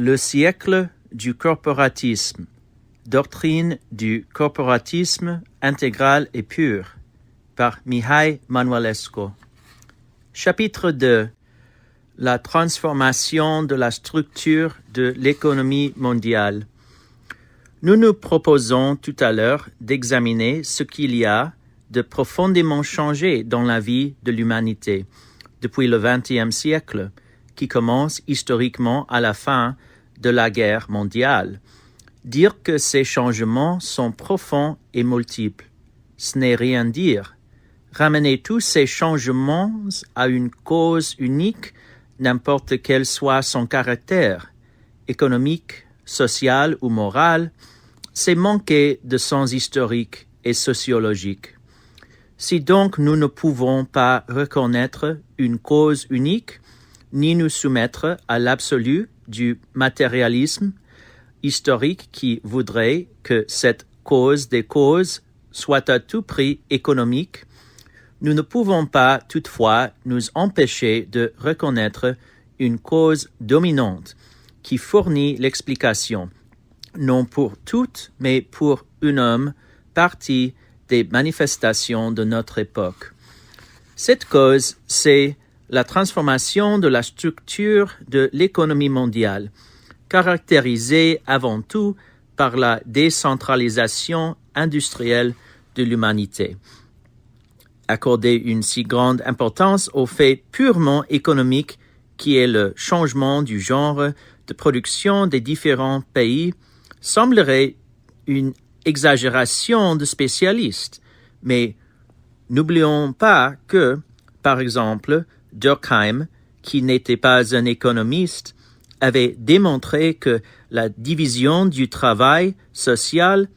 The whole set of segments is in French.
Le siècle du corporatisme. Doctrine du corporatisme intégral et pur par Mihai Manuelescu. Chapitre 2. La transformation de la structure de l'économie mondiale. Nous nous proposons tout à l'heure d'examiner ce qu'il y a de profondément changé dans la vie de l'humanité depuis le XXe siècle, qui commence historiquement à la fin de la guerre mondiale. Dire que ces changements sont profonds et multiples, ce n'est rien dire. Ramener tous ces changements à une cause unique, n'importe quel soit son caractère, économique, social ou moral, c'est manquer de sens historique et sociologique. Si donc nous ne pouvons pas reconnaître une cause unique, ni nous soumettre à l'absolu du matérialisme historique qui voudrait que cette cause des causes soit à tout prix économique, nous ne pouvons pas toutefois nous empêcher de reconnaître une cause dominante qui fournit l'explication, non pour toutes, mais pour une homme, partie des manifestations de notre époque. Cette cause, c'est la transformation de la structure de l'économie mondiale, caractérisée avant tout par la décentralisation industrielle de l'humanité. Accorder une si grande importance au fait purement économique qui est le changement du genre de production des différents pays semblerait une exagération de spécialistes, mais n'oublions pas que, par exemple, Durkheim, qui n'était pas un économiste, avait démontré que la division du travail social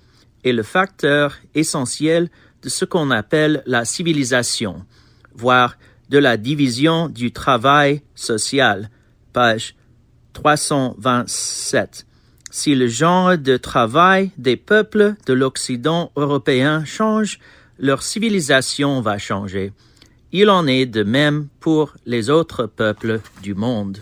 est le facteur essentiel de ce qu'on appelle la civilisation, voire de la division du travail social, page 327. Si le genre de travail des peuples de l'Occident européen change, leur civilisation va changer. Il en est de même pour les autres peuples du monde.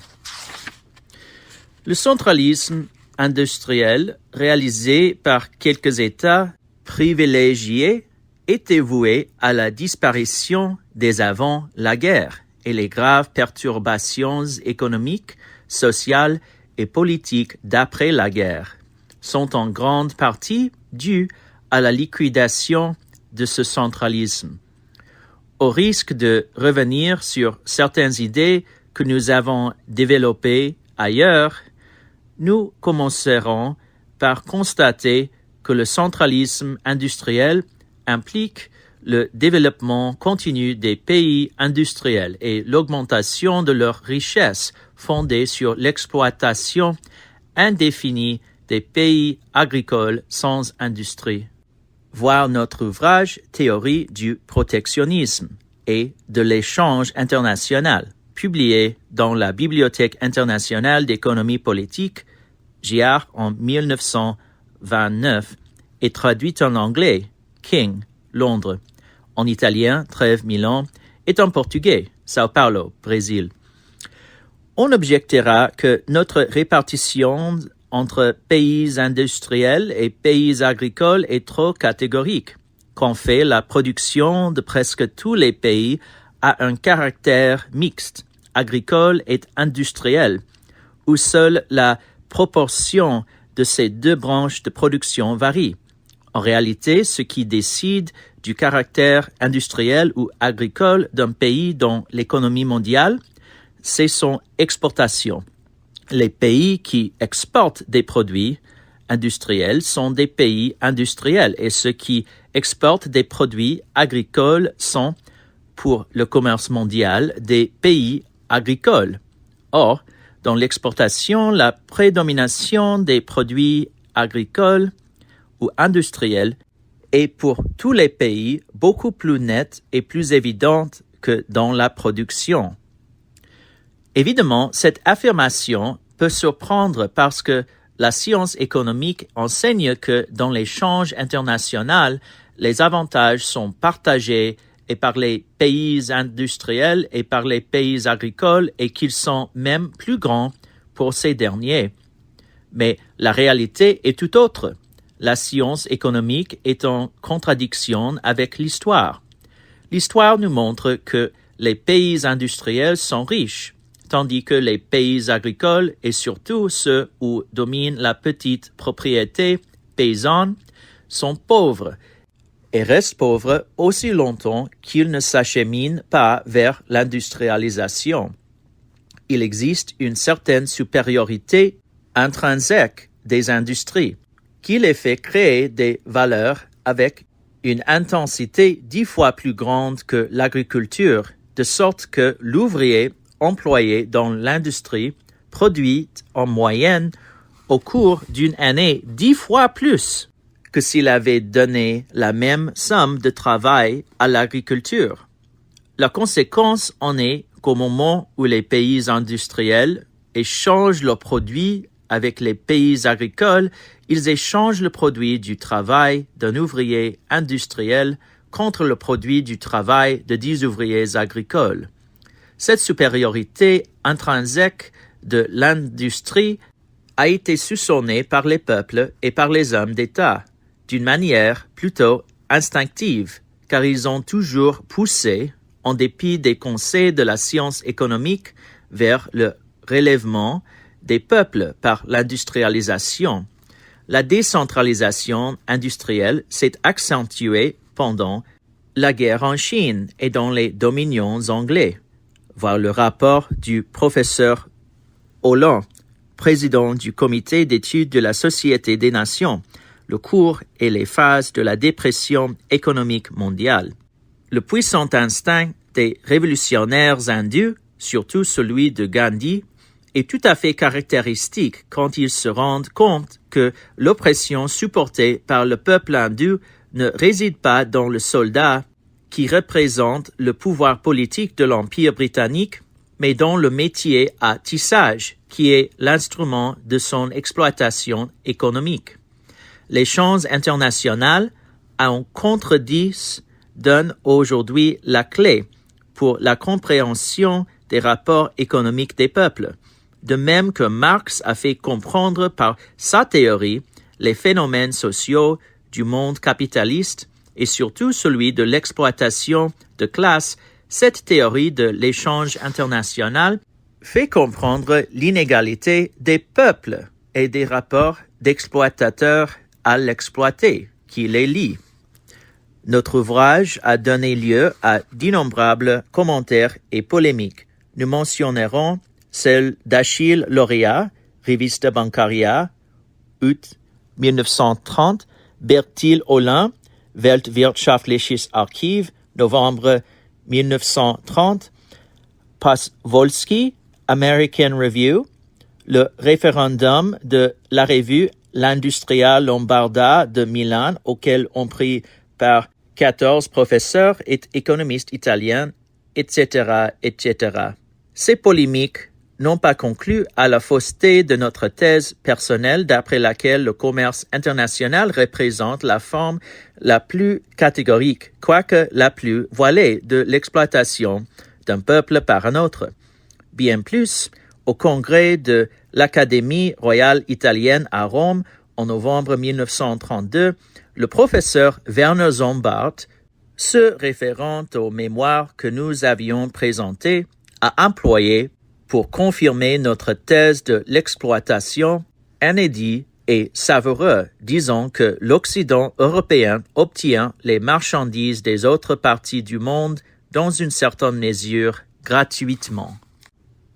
Le centralisme industriel réalisé par quelques États privilégiés était voué à la disparition dès avant la guerre et les graves perturbations économiques, sociales et politiques d'après la guerre sont en grande partie dues à la liquidation de ce centralisme. Au risque de revenir sur certaines idées que nous avons développées ailleurs, nous commencerons par constater que le centralisme industriel implique le développement continu des pays industriels et l'augmentation de leur richesse fondée sur l'exploitation indéfinie des pays agricoles sans industrie. Voir notre ouvrage « Théorie du protectionnisme » et de l'échange international, publié dans la Bibliothèque internationale d'économie politique, JR en 1929, et traduit en anglais, King, Londres, en italien, Trèves, Milan, et en portugais, Sao Paulo, Brésil. On objectera que notre répartition entre pays industriels et pays agricoles est trop catégorique, qu'en fait la production de presque tous les pays a un caractère mixte, agricole et industriel, où seule la proportion de ces deux branches de production varie. En réalité, ce qui décide du caractère industriel ou agricole d'un pays dans l'économie mondiale, c'est son exportation. Les pays qui exportent des produits industriels sont des pays industriels et ceux qui exportent des produits agricoles sont, pour le commerce mondial, des pays agricoles. Or, dans l'exportation, la prédomination des produits agricoles ou industriels est pour tous les pays beaucoup plus nette et plus évidente que dans la production. Évidemment, cette affirmation peut surprendre parce que la science économique enseigne que dans l'échange international, les avantages sont partagés et par les pays industriels et par les pays agricoles et qu'ils sont même plus grands pour ces derniers. Mais la réalité est tout autre. La science économique est en contradiction avec l'histoire. L'histoire nous montre que les pays industriels sont riches, tandis que les pays agricoles, et surtout ceux où domine la petite propriété paysanne, sont pauvres et restent pauvres aussi longtemps qu'ils ne s'acheminent pas vers l'industrialisation. Il existe une certaine supériorité intrinsèque des industries qui les fait créer des valeurs avec une intensité 10 fois plus grande que l'agriculture, de sorte que l'ouvrier employé dans l'industrie produit en moyenne au cours d'une année 10 fois plus que s'il avait donné la même somme de travail à l'agriculture. La conséquence en est qu'au moment où les pays industriels échangent leurs produits avec les pays agricoles, ils échangent le produit du travail d'un ouvrier industriel contre le produit du travail de 10 ouvriers agricoles. Cette supériorité intrinsèque de l'industrie a été soupçonnée par les peuples et par les hommes d'État, d'une manière plutôt instinctive, car ils ont toujours poussé, en dépit des conseils de la science économique, vers le relèvement des peuples par l'industrialisation. La décentralisation industrielle s'est accentuée pendant la guerre en Chine et dans les dominions anglais. Voir le rapport du professeur Holland, président du comité d'études de la Société des Nations, le cours et les phases de la dépression économique mondiale. Le puissant instinct des révolutionnaires hindus, surtout celui de Gandhi, est tout à fait caractéristique quand ils se rendent compte que l'oppression supportée par le peuple hindou ne réside pas dans le soldat qui représente le pouvoir politique de l'Empire britannique, mais dans le métier à tissage, qui est l'instrument de son exploitation économique. L'échange international, en contredit, donne aujourd'hui la clé pour la compréhension des rapports économiques des peuples, de même que Marx a fait comprendre par sa théorie les phénomènes sociaux du monde capitaliste et surtout celui de l'exploitation de classe. Cette théorie de l'échange international fait comprendre l'inégalité des peuples et des rapports d'exploitateurs à l'exploité qui les lient. Notre ouvrage a donné lieu à d'innombrables commentaires et polémiques. Nous mentionnerons celle d'Achille Lauria, Revista Bancaria, août 1930, Bertil Ohlin, Weltwirtschaftliches Archiv, novembre 1930, Paswolski, American Review, le référendum de la revue L'Industria Lombarda de Milan, auquel ont pris par 14 professeurs et économistes italiens, etc., etc. Ces polémiques n'ont pas conclu à la fausseté de notre thèse personnelle d'après laquelle le commerce international représente la forme la plus catégorique, quoique la plus voilée, de l'exploitation d'un peuple par un autre. Bien plus, au congrès de l'Académie royale italienne à Rome en novembre 1932, le professeur Werner Sombart, se référant aux mémoires que nous avions présentées, a employé pour confirmer notre thèse de l'exploitation un édit et savoureux, disant que l'Occident européen obtient les marchandises des autres parties du monde dans une certaine mesure gratuitement.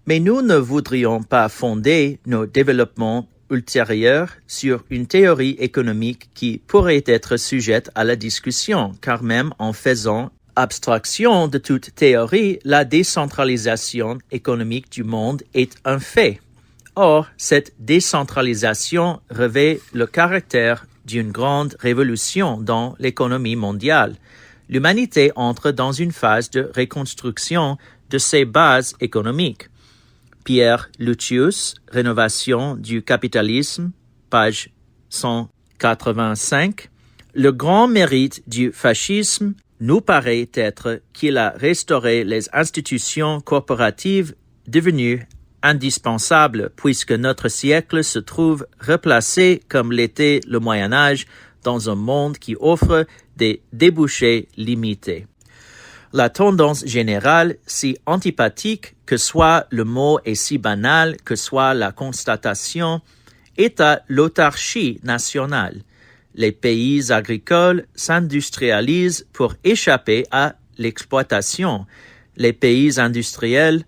Mais nous ne voudrions pas fonder nos développements ultérieurs sur une théorie économique qui pourrait être sujette à la discussion, car même en faisant abstraction de toute théorie, la décentralisation économique du monde est un fait. Or, cette décentralisation revêt le caractère d'une grande révolution dans l'économie mondiale. L'humanité entre dans une phase de reconstruction de ses bases économiques. Pierre Lucius, Rénovation du capitalisme, page 185. Le grand mérite du fascisme nous paraît être qu'il a restauré les institutions corporatives devenues indispensable puisque notre siècle se trouve replacé comme l'était le Moyen Âge dans un monde qui offre des débouchés limités. La tendance générale, si antipathique que soit le mot et si banal que soit la constatation, est à l'autarcie nationale. Les pays agricoles s'industrialisent pour échapper à l'exploitation. Les pays industriels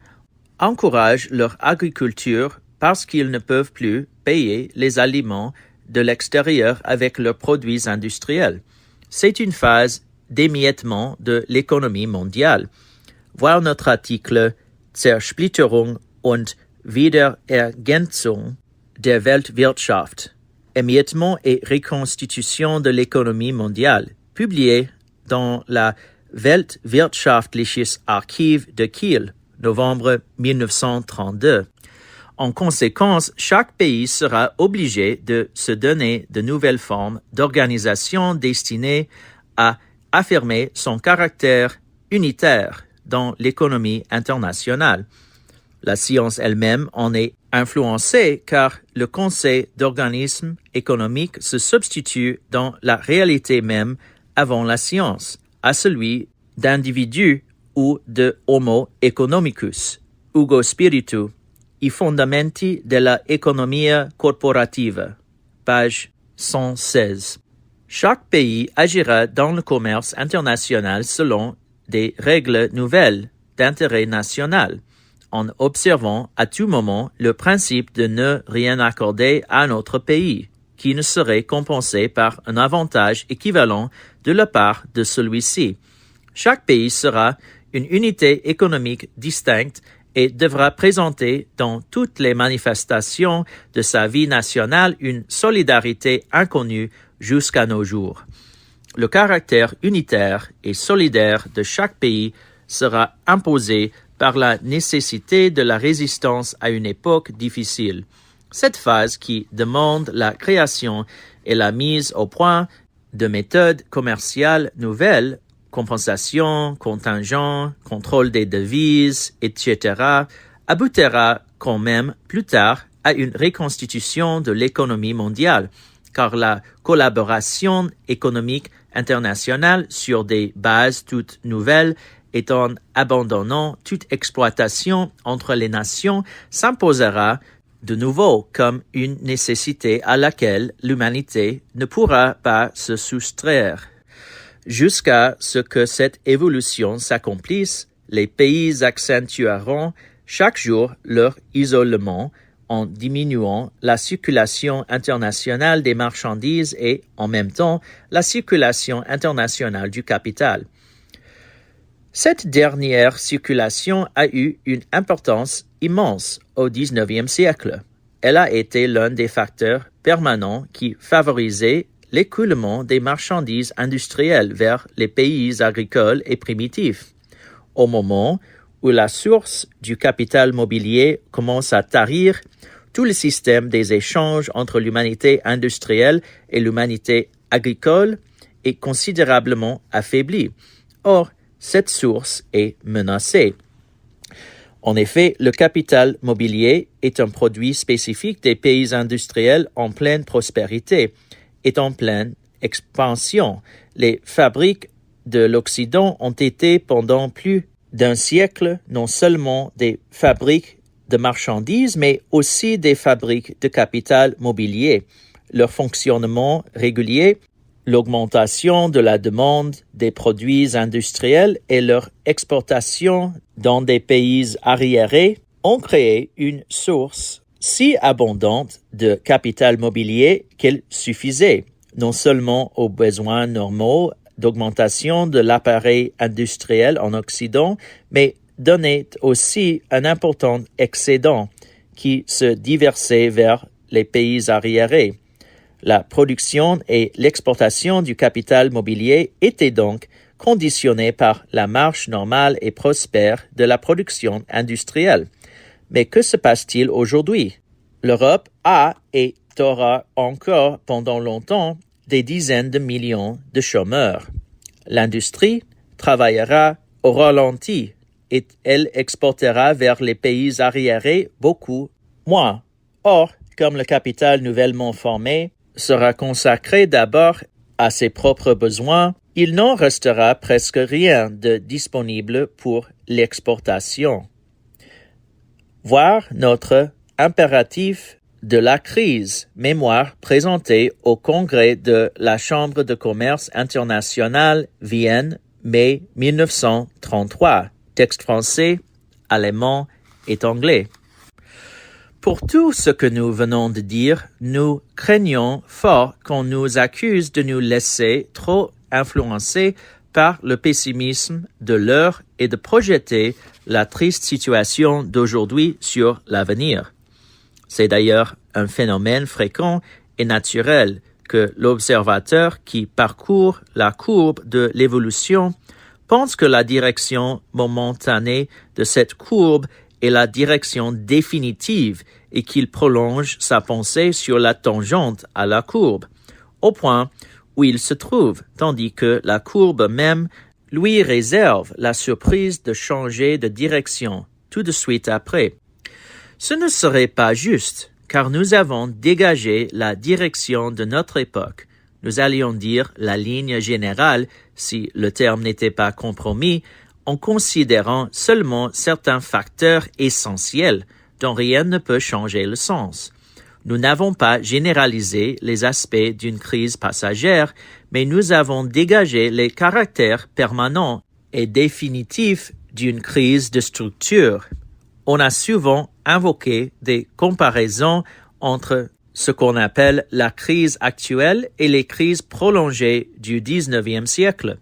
encouragent leur agriculture parce qu'ils ne peuvent plus payer les aliments de l'extérieur avec leurs produits industriels. C'est une phase d'émiettement de l'économie mondiale. Voir notre article Zersplitterung und Wiederergänzung der Weltwirtschaft, émiettement et reconstitution de l'économie mondiale, publié dans la Weltwirtschaftliches Archiv de Kiel, novembre 1932. En conséquence, chaque pays sera obligé de se donner de nouvelles formes d'organisation destinées à affirmer son caractère unitaire dans l'économie internationale. La science elle-même en est influencée car le concept d'organisme économique se substitue dans la réalité même avant la science à celui d'individu ou de homo economicus, Ugo Spiritu, I fondamenti della economia corporativa, page 116. Chaque pays agira dans le commerce international selon des règles nouvelles d'intérêt national, en observant à tout moment le principe de ne rien accorder à un autre pays, qui ne serait compensé par un avantage équivalent de la part de celui-ci. Chaque pays sera une unité économique distincte et devra présenter dans toutes les manifestations de sa vie nationale une solidarité inconnue jusqu'à nos jours. Le caractère unitaire et solidaire de chaque pays sera imposé par la nécessité de la résistance à une époque difficile. Cette phase qui demande la création et la mise au point de méthodes commerciales nouvelles, compensation, contingent, contrôle des devises, etc., aboutira quand même plus tard à une reconstitution de l'économie mondiale, car la collaboration économique internationale sur des bases toutes nouvelles et en abandonnant toute exploitation entre les nations s'imposera de nouveau comme une nécessité à laquelle l'humanité ne pourra pas se soustraire. Jusqu'à ce que cette évolution s'accomplisse, les pays accentueront chaque jour leur isolement en diminuant la circulation internationale des marchandises et, en même temps, la circulation internationale du capital. Cette dernière circulation a eu une importance immense au XIXe siècle. Elle a été l'un des facteurs permanents qui favorisait l'écoulement des marchandises industrielles vers les pays agricoles et primitifs. Au moment où la source du capital mobilier commence à tarir, tout le système des échanges entre l'humanité industrielle et l'humanité agricole est considérablement affaibli. Or, cette source est menacée. En effet, le capital mobilier est un produit spécifique des pays industriels en pleine prospérité et en pleine expansion. Les fabriques de l'Occident ont été pendant plus d'un siècle non seulement des fabriques de marchandises, mais aussi des fabriques de capital mobilier. Leur fonctionnement régulier, l'augmentation de la demande des produits industriels et leur exportation dans des pays arriérés ont créé une source si abondante de capital mobilier qu'elle suffisait non seulement aux besoins normaux d'augmentation de l'appareil industriel en Occident, mais donnait aussi un important excédent qui se déversait vers les pays arriérés. La production et l'exportation du capital mobilier étaient donc conditionnées par la marche normale et prospère de la production industrielle. Mais que se passe-t-il aujourd'hui? L'Europe a et aura encore pendant longtemps des dizaines de millions de chômeurs. L'industrie travaillera au ralenti et elle exportera vers les pays arriérés beaucoup moins. Or, comme le capital nouvellement formé sera consacré d'abord à ses propres besoins, il n'en restera presque rien de disponible pour l'exportation. Voir notre impératif de la crise, mémoire présentée au congrès de la Chambre de commerce internationale Vienne, mai 1933, texte français, allemand et anglais. Pour tout ce que nous venons de dire, nous craignons fort qu'on nous accuse de nous laisser trop influencer par le pessimisme de l'heure et de projeter la triste situation d'aujourd'hui sur l'avenir. C'est d'ailleurs un phénomène fréquent et naturel que l'observateur qui parcourt la courbe de l'évolution pense que la direction momentanée de cette courbe est la direction définitive et qu'il prolonge sa pensée sur la tangente à la courbe, au point où il se trouve, tandis que la courbe même lui réserve la surprise de changer de direction tout de suite après. Ce ne serait pas juste, car nous avons dégagé la direction de notre époque. Nous allions dire la ligne générale, si le terme n'était pas compromis, en considérant seulement certains facteurs essentiels dont rien ne peut changer le sens. Nous n'avons pas généralisé les aspects d'une crise passagère, mais nous avons dégagé les caractères permanents et définitifs d'une crise de structure. On a souvent invoqué des comparaisons entre ce qu'on appelle la crise actuelle et les crises prolongées du 19e siècle.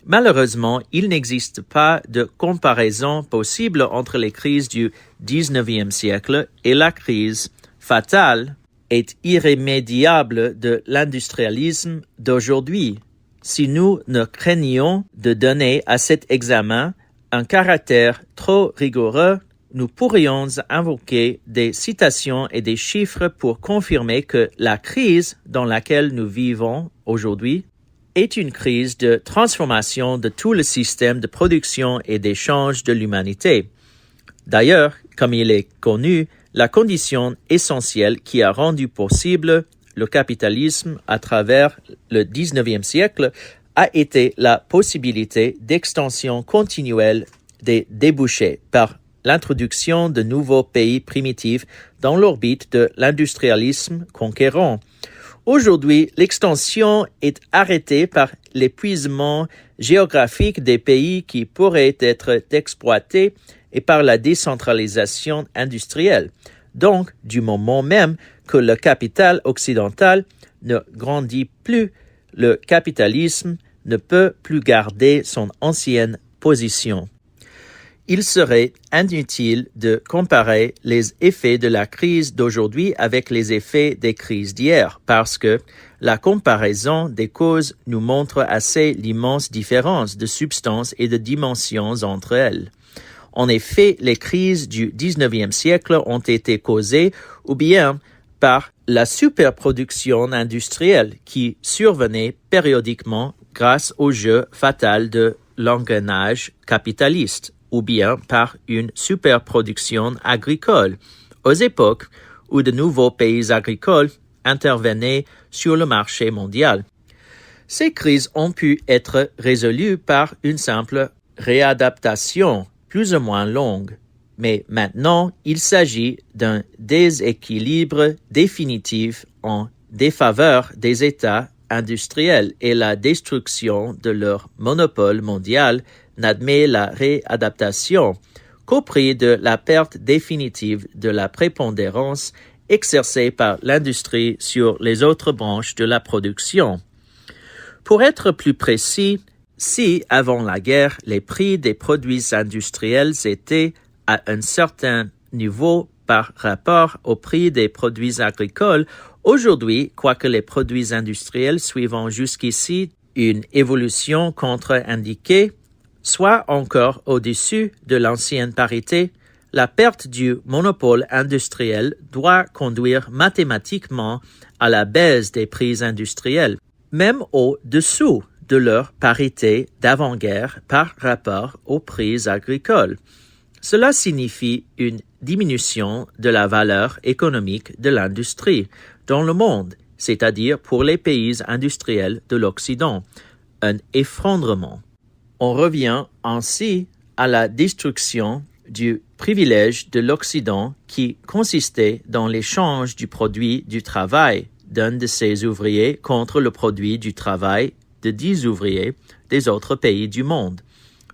Malheureusement, il n'existe pas de comparaison possible entre les crises du 19e siècle et la crise fatale et irrémédiable de l'industrialisme d'aujourd'hui. Si nous ne craignions de donner à cet examen un caractère trop rigoureux, nous pourrions invoquer des citations et des chiffres pour confirmer que la crise dans laquelle nous vivons aujourd'hui est une crise de transformation de tout le système de production et d'échange de l'humanité. D'ailleurs, comme il est connu, la condition essentielle qui a rendu possible le capitalisme à travers le 19e siècle a été la possibilité d'extension continuelle des débouchés par l'introduction de nouveaux pays primitifs dans l'orbite de l'industrialisme conquérant. Aujourd'hui, l'extension est arrêtée par l'épuisement géographique des pays qui pourraient être exploités et par la décentralisation industrielle. Donc, du moment même que le capital occidental ne grandit plus, le capitalisme ne peut plus garder son ancienne position. Il serait inutile de comparer les effets de la crise d'aujourd'hui avec les effets des crises d'hier, parce que la comparaison des causes nous montre assez l'immense différence de substance et de dimensions entre elles. En effet, les crises du 19e siècle ont été causées ou bien par la superproduction industrielle qui survenait périodiquement grâce au jeu fatal de l'engrenage capitaliste, ou bien par une superproduction agricole, aux époques où de nouveaux pays agricoles intervenaient sur le marché mondial. Ces crises ont pu être résolues par une simple réadaptation, plus ou moins longue. Mais maintenant, il s'agit d'un déséquilibre définitif en défaveur des États industriels et la destruction de leur monopole mondial n'admet la réadaptation qu'au prix de la perte définitive de la prépondérance exercée par l'industrie sur les autres branches de la production. Pour être plus précis, si, avant la guerre, les prix des produits industriels étaient à un certain niveau par rapport au prix des produits agricoles, aujourd'hui, quoique les produits industriels suivant jusqu'ici une évolution contre-indiquée, soit encore au-dessus de l'ancienne parité, la perte du monopole industriel doit conduire mathématiquement à la baisse des prix industriels, même au-dessous de leur parité d'avant-guerre par rapport aux prix agricoles. Cela signifie une diminution de la valeur économique de l'industrie dans le monde, c'est-à-dire pour les pays industriels de l'Occident, un effondrement. On revient ainsi à la destruction du privilège de l'Occident qui consistait dans l'échange du produit du travail d'un de ses ouvriers contre le produit du travail de 10 ouvriers des autres pays du monde.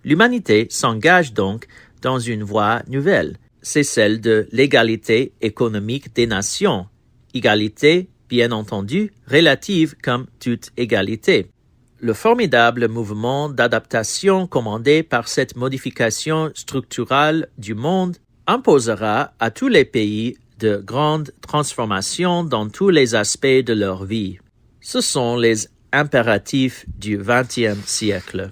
L'humanité s'engage donc dans une voie nouvelle. C'est celle de l'égalité économique des nations. Égalité, bien entendu, relative comme toute égalité. Le formidable mouvement d'adaptation commandé par cette modification structurelle du monde imposera à tous les pays de grandes transformations dans tous les aspects de leur vie. Ce sont les impératifs du XXe siècle.